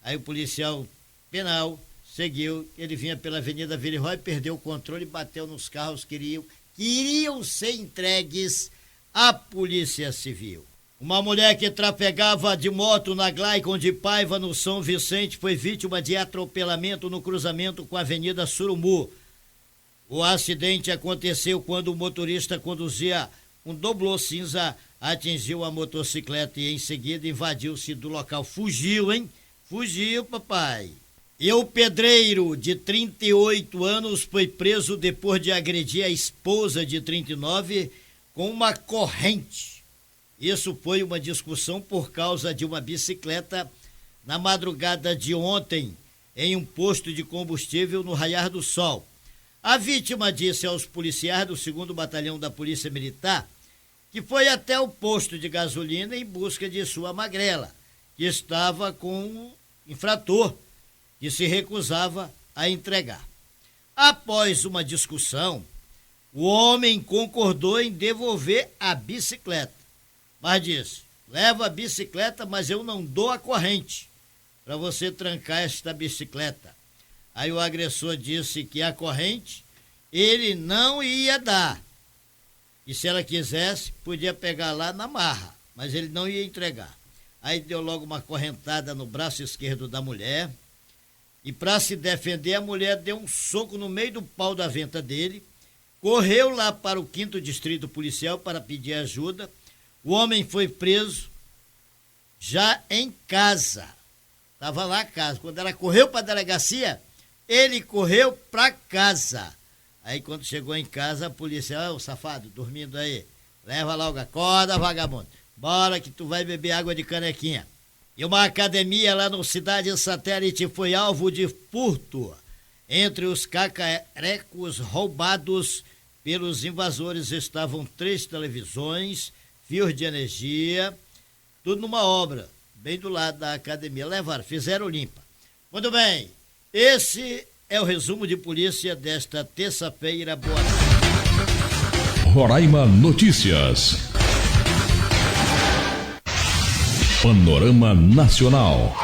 aí o policial penal seguiu, ele vinha pela Avenida Villeroy, perdeu o controle e bateu nos carros que queriam ser entregues à Polícia Civil. Uma mulher que trafegava de moto na Glaicon de Paiva, no São Vicente, foi vítima de atropelamento no cruzamento com a Avenida Surumu. O acidente aconteceu quando o motorista conduzia um doblô cinza, atingiu a motocicleta e em seguida invadiu-se do local. Fugiu, hein? Fugiu, papai. E o pedreiro de 38 anos foi preso depois de agredir a esposa de 39 com uma corrente. Isso foi uma discussão por causa de uma bicicleta na madrugada de ontem, em um posto de combustível no raiar do sol. A vítima disse aos policiais do 2º Batalhão da Polícia Militar que foi até o posto de gasolina em busca de sua magrela, que estava com um infrator que se recusava a entregar. Após uma discussão, o homem concordou em devolver a bicicleta, mas disse: leva a bicicleta, mas eu não dou a corrente. para você trancar esta bicicleta. Aí o agressor disse que a corrente ele não ia dar. E se ela quisesse, podia pegar lá na marra, mas ele não ia entregar. Aí deu logo uma correntada no braço esquerdo da mulher. E para se defender, a mulher deu um soco no meio do pau da venta dele, correu lá para o 5º Distrito Policial para pedir ajuda. O homem foi preso já em casa. Estava lá em casa. Quando ela correu para a delegacia, ele correu para casa. Aí quando chegou em casa, a polícia, ô safado, dormindo aí, leva logo, acorda, vagabundo. Bora que tu vai beber água de canequinha. E uma academia lá no Cidade Satélite foi alvo de furto. Entre os cacarecos roubados pelos invasores estavam 3 televisões, fios de energia, tudo numa obra, bem do lado da academia. Levaram, fizeram limpa. Muito bem, esse é o resumo de polícia desta terça-feira. Boa tarde. Roraima Notícias. Panorama Nacional.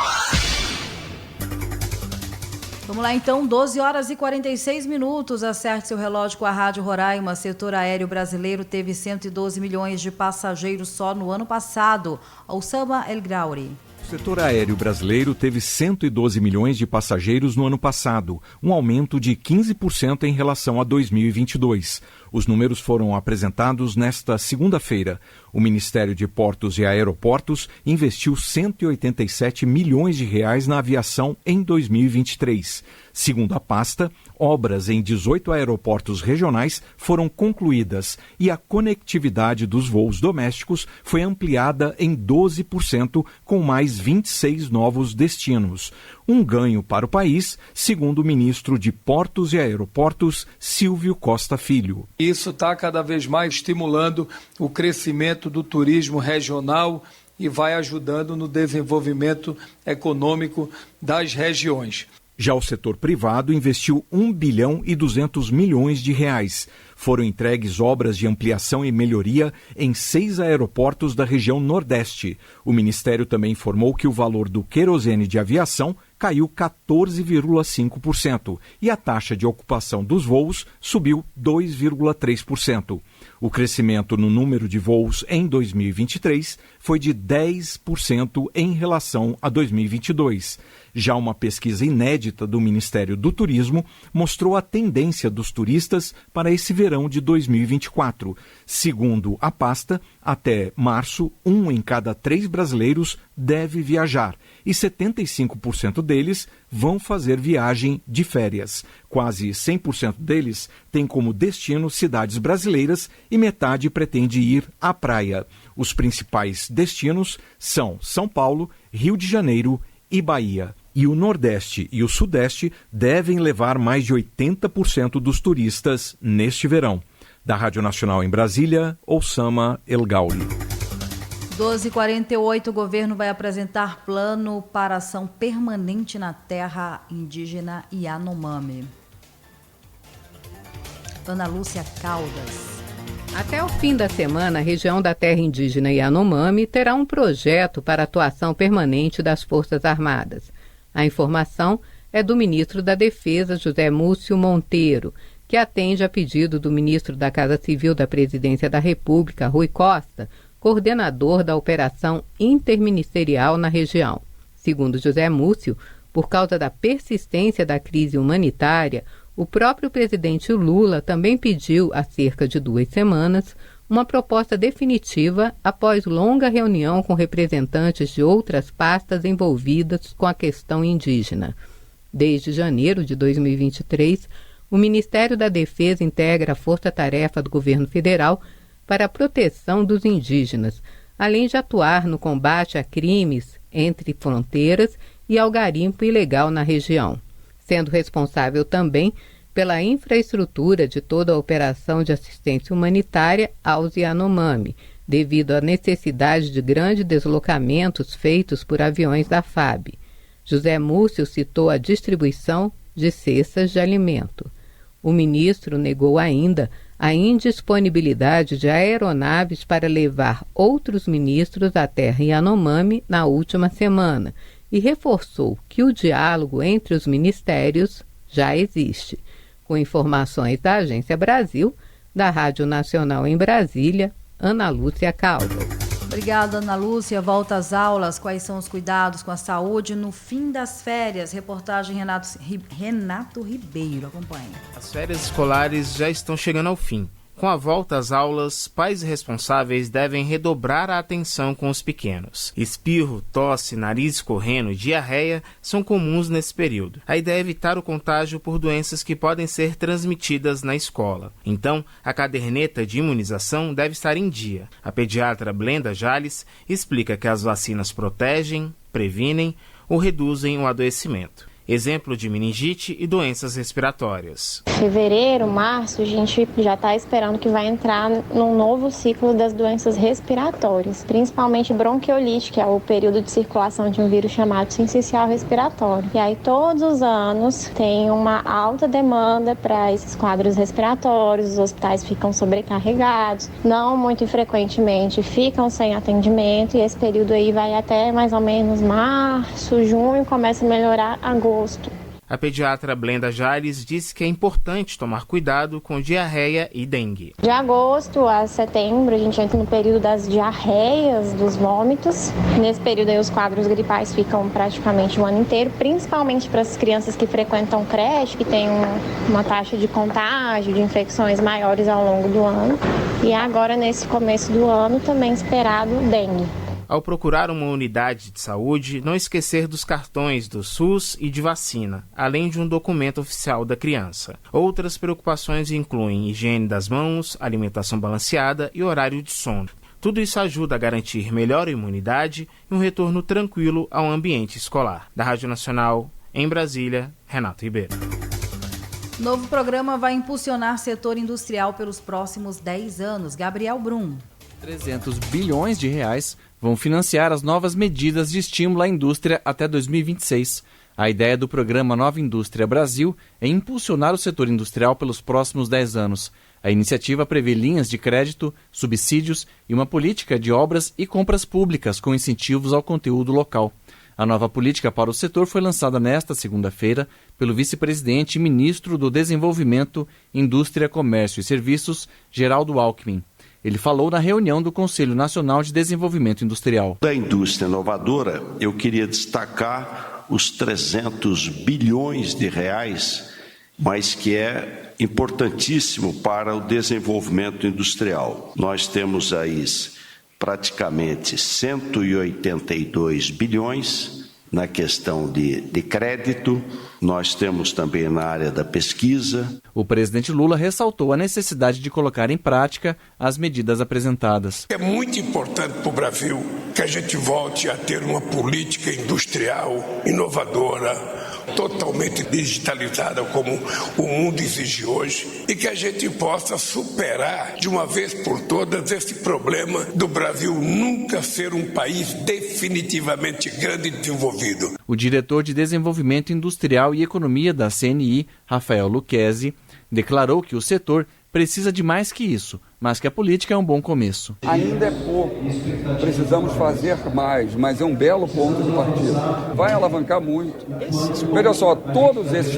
Vamos lá então, 12h46. Acerte seu relógio com a Rádio Roraima. Setor aéreo brasileiro teve 112 milhões de passageiros só no ano passado. Oussama El Grauri. O setor aéreo brasileiro teve 112 milhões de passageiros no ano passado, um aumento de 15% em relação a 2022. Os números foram apresentados nesta segunda-feira. O Ministério de Portos e Aeroportos investiu 187 milhões de reais na aviação em 2023. Segundo a pasta, obras em 18 aeroportos regionais foram concluídas e a conectividade dos voos domésticos foi ampliada em 12%, com mais 26 novos destinos. Um ganho para o país, segundo o ministro de Portos e Aeroportos, Silvio Costa Filho. Isso está cada vez mais estimulando o crescimento do turismo regional e vai ajudando no desenvolvimento econômico das regiões. Já o setor privado investiu 1 bilhão e 200 milhões de reais. Foram entregues obras de ampliação e melhoria em 6 aeroportos da região Nordeste. O Ministério também informou que o valor do querosene de aviação caiu 14,5% e a taxa de ocupação dos voos subiu 2,3%. O crescimento no número de voos em 2023 foi de 10% em relação a 2022. Já uma pesquisa inédita do Ministério do Turismo mostrou a tendência dos turistas para esse verão de 2024. Segundo a pasta, até março, 1 em cada 3 brasileiros deve viajar e 75% deles vão fazer viagem de férias. Quase 100% deles têm como destino cidades brasileiras e metade pretende ir à praia. Os principais destinos são São Paulo, Rio de Janeiro e Bahia. E o Nordeste e o Sudeste devem levar mais de 80% dos turistas neste verão. Da Rádio Nacional em Brasília, Oussama El Gauri. 12h48, o governo vai apresentar plano para ação permanente na terra indígena Yanomami. Ana Lúcia Caldas. Até o fim da semana, a região da terra indígena Yanomami terá um projeto para atuação permanente das Forças Armadas. A informação é do ministro da Defesa, José Múcio Monteiro, que atende a pedido do ministro da Casa Civil da Presidência da República, Rui Costa, coordenador da operação interministerial na região. Segundo José Múcio, por causa da persistência da crise humanitária, o próprio presidente Lula também pediu, há cerca de 2 semanas, uma proposta definitiva após longa reunião com representantes de outras pastas envolvidas com a questão indígena. Desde janeiro de 2023, o Ministério da Defesa integra a força-tarefa do governo federal para a proteção dos indígenas, além de atuar no combate a crimes entre fronteiras e ao garimpo ilegal na região, sendo responsável também pela infraestrutura de toda a operação de assistência humanitária aos Yanomami, devido à necessidade de grandes deslocamentos feitos por aviões da FAB. José Múcio citou a distribuição de cestas de alimento. O ministro negou ainda a indisponibilidade de aeronaves para levar outros ministros à terra Yanomami na última semana, e reforçou que o diálogo entre os ministérios já existe. Com informações da Agência Brasil, da Rádio Nacional em Brasília, Ana Lúcia Caldas. Obrigada, Ana Lúcia. Volta às aulas. Quais são os cuidados com a saúde no fim das férias? Reportagem Renato Ribeiro. Acompanhe. As férias escolares já estão chegando ao fim. Com a volta às aulas, pais e responsáveis devem redobrar a atenção com os pequenos. Espirro, tosse, nariz escorrendo e diarreia são comuns nesse período. A ideia é evitar o contágio por doenças que podem ser transmitidas na escola. Então, a caderneta de imunização deve estar em dia. A pediatra Blenda Jales explica que as vacinas protegem, previnem ou reduzem o adoecimento. Exemplo de meningite e doenças respiratórias. Fevereiro, março, a gente já está esperando que vai entrar num novo ciclo das doenças respiratórias, principalmente bronquiolite, que é o período de circulação de um vírus chamado sincicial respiratório. E aí todos os anos tem uma alta demanda para esses quadros respiratórios, os hospitais ficam sobrecarregados, não muito infrequentemente ficam sem atendimento, e esse período aí vai até mais ou menos março, junho, começa a melhorar agosto. A pediatra Blenda Jales disse que é importante tomar cuidado com diarreia e dengue. De agosto a setembro, a gente entra no período das diarreias, dos vômitos. Nesse período aí os quadros gripais ficam praticamente o ano inteiro, principalmente para as crianças que frequentam creche, que tem uma taxa de contágio, de infecções maiores ao longo do ano. E agora, nesse começo do ano, também esperado dengue. Ao procurar uma unidade de saúde, não esquecer dos cartões do SUS e de vacina, além de um documento oficial da criança. Outras preocupações incluem higiene das mãos, alimentação balanceada e horário de sono. Tudo isso ajuda a garantir melhor imunidade e um retorno tranquilo ao ambiente escolar. Da Rádio Nacional, em Brasília, Renato Ribeiro. Novo programa vai impulsionar setor industrial pelos próximos 10 anos. Gabriel Brum. 300 bilhões de reais vão financiar as novas medidas de estímulo à indústria até 2026. A ideia do programa Nova Indústria Brasil é impulsionar o setor industrial pelos próximos 10 anos. A iniciativa prevê linhas de crédito, subsídios e uma política de obras e compras públicas com incentivos ao conteúdo local. A nova política para o setor foi lançada nesta segunda-feira pelo vice-presidente e ministro do Desenvolvimento, Indústria, Comércio e Serviços, Geraldo Alckmin. Ele falou na reunião do Conselho Nacional de Desenvolvimento Industrial. Da indústria inovadora, eu queria destacar os 300 bilhões de reais, mas que é importantíssimo para o desenvolvimento industrial. Nós temos aí praticamente 182 bilhões na questão de crédito, nós temos também na área da pesquisa. O presidente Lula ressaltou a necessidade de colocar em prática as medidas apresentadas. É muito importante para o Brasil que a gente volte a ter uma política industrial inovadora, totalmente digitalizada como o mundo exige hoje, e que a gente possa superar de uma vez por todas esse problema do Brasil nunca ser um país definitivamente grande e desenvolvido. O diretor de Desenvolvimento Industrial e Economia da CNI, Rafael Lucchesi, declarou que o setor precisa de mais que isso, mas que a política é um bom começo. Ainda é pouco, precisamos fazer mais, mas é um belo ponto de partida. Vai alavancar muito. Veja só, todos os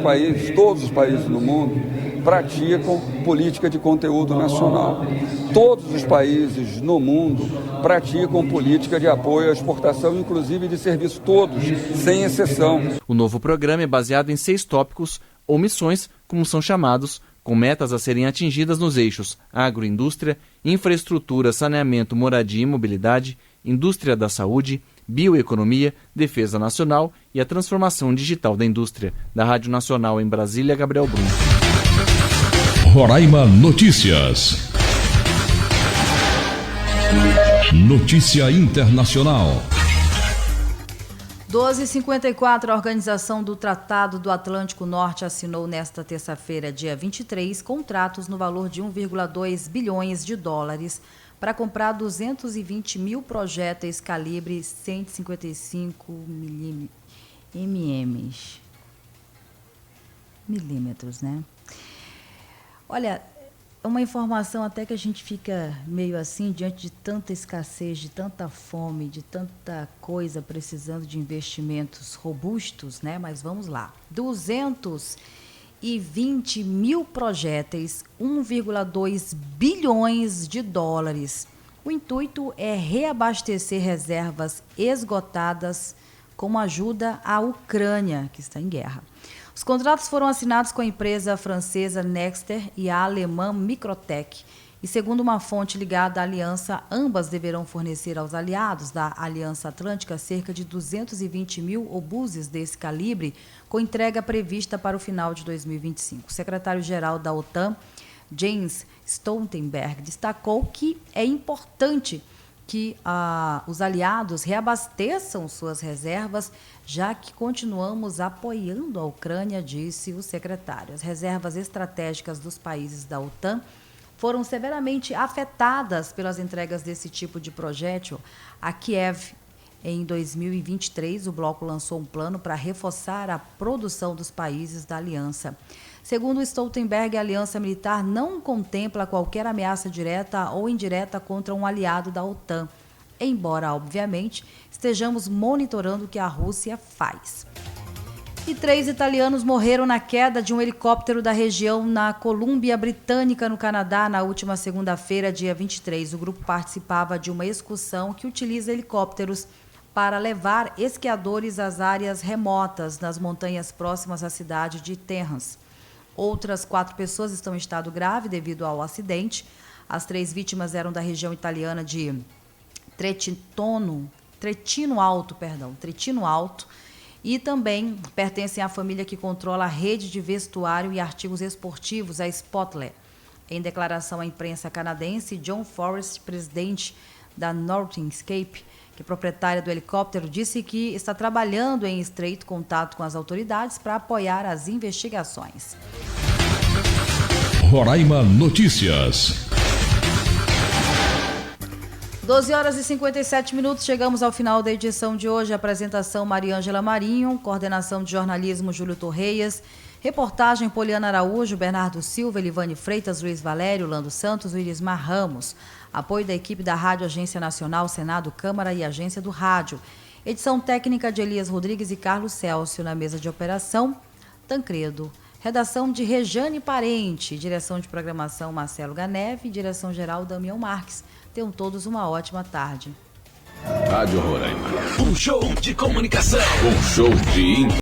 países no mundo praticam política de conteúdo nacional. Todos os países no mundo praticam política de apoio à exportação, inclusive de serviços, todos, sem exceção. O novo programa é baseado em 6 tópicos, ou missões, como são chamados, com metas a serem atingidas nos eixos agroindústria, infraestrutura, saneamento, moradia e mobilidade, indústria da saúde, bioeconomia, defesa nacional e a transformação digital da indústria. Da Rádio Nacional em Brasília, Gabriel Brum. Roraima Notícias. Notícia Internacional. 12h54, a Organização do Tratado do Atlântico Norte assinou nesta terça-feira, dia 23, contratos no valor de 1,2 bilhões de dólares para comprar 220 mil projéteis calibre 155 milímetros, né? Olha, uma informação até que a gente fica meio assim, diante de tanta escassez, de tanta fome, de tanta coisa precisando de investimentos robustos, né? Mas vamos lá. 220 mil projéteis, 1,2 bilhões de dólares. O intuito é reabastecer reservas esgotadas como ajuda à Ucrânia, que está em guerra. Os contratos foram assinados com a empresa francesa Nexter e a alemã Microtech. E segundo uma fonte ligada à aliança, ambas deverão fornecer aos aliados da Aliança Atlântica cerca de 220 mil obuses desse calibre, com entrega prevista para o final de 2025. O secretário-geral da OTAN, Jens Stoltenberg, destacou que é importante que os aliados reabasteçam suas reservas, já que continuamos apoiando a Ucrânia, disse o secretário. As reservas estratégicas dos países da OTAN foram severamente afetadas pelas entregas desse tipo de projétil a Kiev. Em 2023, o bloco lançou um plano para reforçar a produção dos países da aliança. Segundo Stoltenberg, a aliança militar não contempla qualquer ameaça direta ou indireta contra um aliado da OTAN, embora, obviamente, estejamos monitorando o que a Rússia faz. E 3 italianos morreram na queda de um helicóptero da região na Colômbia Britânica, no Canadá, na última segunda-feira, dia 23. O grupo participava de uma excursão que utiliza helicópteros para levar esquiadores às áreas remotas nas montanhas próximas à cidade de Terrance. Outras 4 pessoas estão em estado grave devido ao acidente. As 3 vítimas eram da região italiana de Tretino Alto, e também pertencem à família que controla a rede de vestuário e artigos esportivos, a Spotler. Em declaração à imprensa canadense, John Forrest, presidente da Northern-Scape, que é proprietária do helicóptero, disse que está trabalhando em estreito contato com as autoridades para apoiar as investigações. Roraima Notícias. 12 horas e 57 minutos, chegamos ao final da edição de hoje. Apresentação Mariângela Marinho, coordenação de jornalismo Júlio Torreias, reportagem Poliana Araújo, Bernardo Silva, Elivane Freitas, Luiz Valério, Lando Santos e Irismar Ramos. Apoio da equipe da Rádio Agência Nacional, Senado, Câmara e Agência do Rádio. Edição técnica de Elias Rodrigues e Carlos Célcio. Na mesa de operação, Tancredo. Redação de Rejane Parente. Direção de programação Marcelo Ganeve. Direção-geral Damião Marques. Tenham todos uma ótima tarde. Rádio Roraima. Um show de comunicação. Um show de